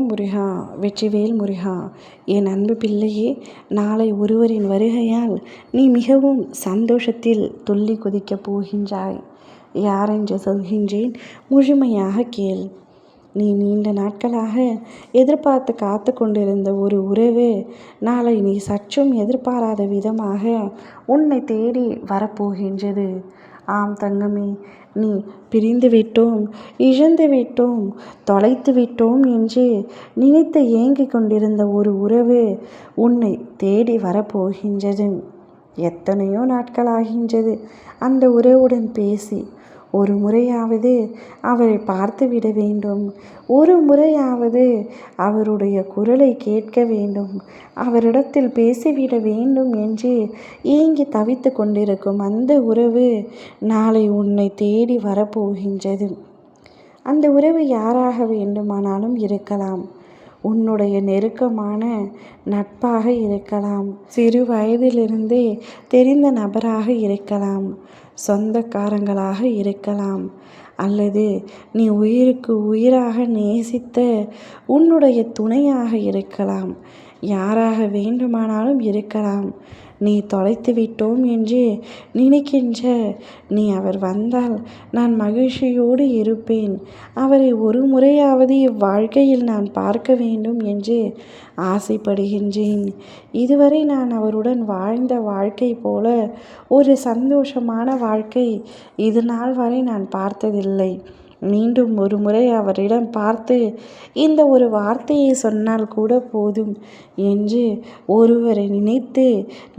முருகா, வெற்றிவேல் முருகா. என் அன்பு பிள்ளையே, நாளை ஒருவரின் வருகையால் நீ மிகவும் சந்தோஷத்தில் துள்ளி குதிக்கப் போகின்றாய். யாரென்று சொல்கின்றேன், முழுமையாக கேள். நீ நீண்ட நாட்களாக எதிர்பார்த்து காத்து கொண்டிருந்த ஒரு உறவு நாளை நீ சற்றும் எதிர்பாராத விதமாக உன்னை தேடி வரப்போகின்றது. ஆம் தங்கமே, நீ பிரிந்து விட்டோம், இழந்து விட்டோம், தொலைத்து விட்டோம் என்று நினைத்து ஏங்கிக் கொண்டிருந்த ஒரு உறவு உன்னை தேடி வரப்போகின்றது. எத்தனையோ நாட்களாகின்றது அந்த உறவுடன் பேசி. ஒரு முறையாவது அவரை பார்த்துவிட வேண்டும், ஒரு முறையாவது அவருடைய குரலை கேட்க வேண்டும், அவரிடத்தில் பேசிவிட வேண்டும் என்று ஏங்கி தவித்து கொண்டிருக்கும் அந்த உறவு நாளை உன்னை தேடி வரப்போகின்றது. அந்த உறவு யாராக வேண்டுமானாலும் இருக்கலாம். உன்னுடைய நெருக்கமான நட்பாக இருக்கலாம், சிறு வயதிலிருந்தே தெரிந்த நபராக இருக்கலாம், சொந்தக்காரங்களாக இருக்கலாம், அல்லது நீ உயிருக்கு உயிராக நேசித்த உன்னுடைய துணையாக இருக்கலாம். யாராக வேண்டுமானாலும் இருக்கலாம். நீ தொலைத்து விட்டோம் என்று நினைக்கின்ற நீ அவர் வந்தால் நான் மகிழ்ச்சியோடு இருப்பேன், அவரை ஒரு முறையாவது இவ்வாழ்க்கையில் நான் பார்க்க வேண்டும் என்று ஆசைப்படுகின்றேன். இதுவரை நான் அவருடன் வாழ்ந்த வாழ்க்கை போல ஒரு சந்தோஷமான வாழ்க்கை இது நாள் வரை நான் பார்த்ததில்லை. மீண்டும் ஒரு முறை அவரிடம் பார்த்து இந்த ஒரு வார்த்தையை சொன்னால் கூட போதும் என்று ஒருவரை நினைத்து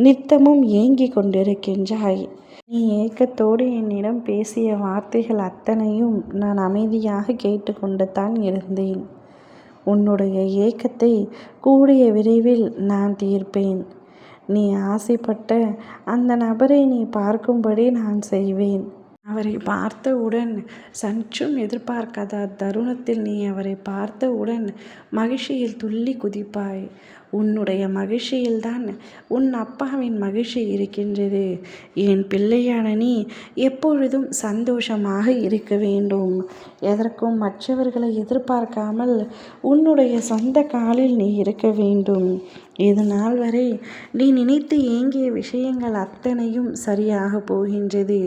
நித்தமும் ஏங்கிக் கொண்டிருக்கின்றாய். நீ ஏக்கத்தோடு என்னிடம் பேசிய வார்த்தைகள் அத்தனையும் நான் அமைதியாக கேட்டுக்கொண்டு தான் இருந்தேன். உன்னுடைய ஏக்கத்தை கூடிய விரைவில் நான் தீர்ப்பேன். நீ ஆசைப்பட்ட அந்த நபரை நீ பார்க்கும்படி நான் செய்வேன். அவரை பார்த்தவுடன் சற்றும் எதிர்பார்க்காத தருணத்தில் நீ அவரை பார்த்தவுடன் மகிழ்ச்சியில் துள்ளி குதிப்பாய். உன்னுடைய மகிழ்ச்சியில்தான் உன் அப்பாவின் மகிழ்ச்சி இருக்கின்றது. என் பிள்ளையான நீ எப்பொழுதும் சந்தோஷமாக இருக்க வேண்டும். எதற்கும் மற்றவர்களை எதிர்பார்க்காமல் உன்னுடைய சொந்த காலில் நீ இருக்க வேண்டும். இது நாள் வரை நீ நினைத்து ஏங்கிய விஷயங்கள் அத்தனையும் சரியாக போகின்றது.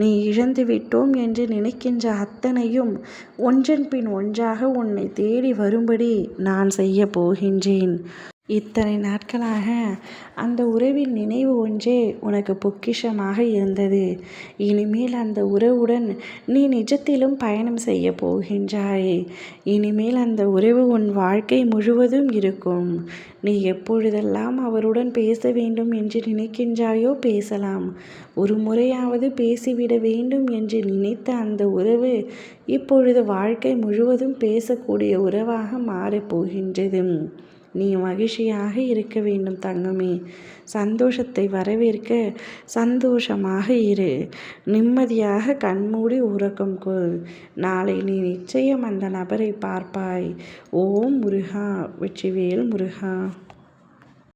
நீ இழந்து விட்டோம் என்று நினைக்கின்ற அத்தனையும் ஒன்றன் பின் ஒன்றாக உன்னை தேடி வரும்படி நான் செய்ய போகின்றேன். இத்தனை நாட்களாக அந்த உறவின் நினைவு ஒன்றே உனக்கு பொக்கிஷமாக இருந்தது. இனிமேல் அந்த உறவுடன் நீ நிஜத்திலும் பயணம் செய்ய போகின்றாய். இனிமேல் அந்த உறவு உன் வாழ்க்கை முழுவதும் இருக்கும். நீ எப்பொழுதெல்லாம் அவருடன் பேச வேண்டும் என்று நினைக்கின்றாயோ பேசலாம். ஒரு முறையாவது பேசிவிட வேண்டும் என்று நினைத்த அந்த உறவு இப்பொழுது வாழ்க்கை முழுவதும் பேசக்கூடிய உறவாக மாறப்போகின்றது. நீ மகிழ்ச்சியாக இருக்க வேண்டும் தங்கமே. சந்தோஷத்தை வரவேற்க சந்தோஷமாக இரு. நிம்மதியாக கண்மூடி உறக்கம் கொள். நாளை நீ நிச்சயம் அந்த நபரை பார்ப்பாய். ஓம் முருகா, வெற்றிவேல் முருகா.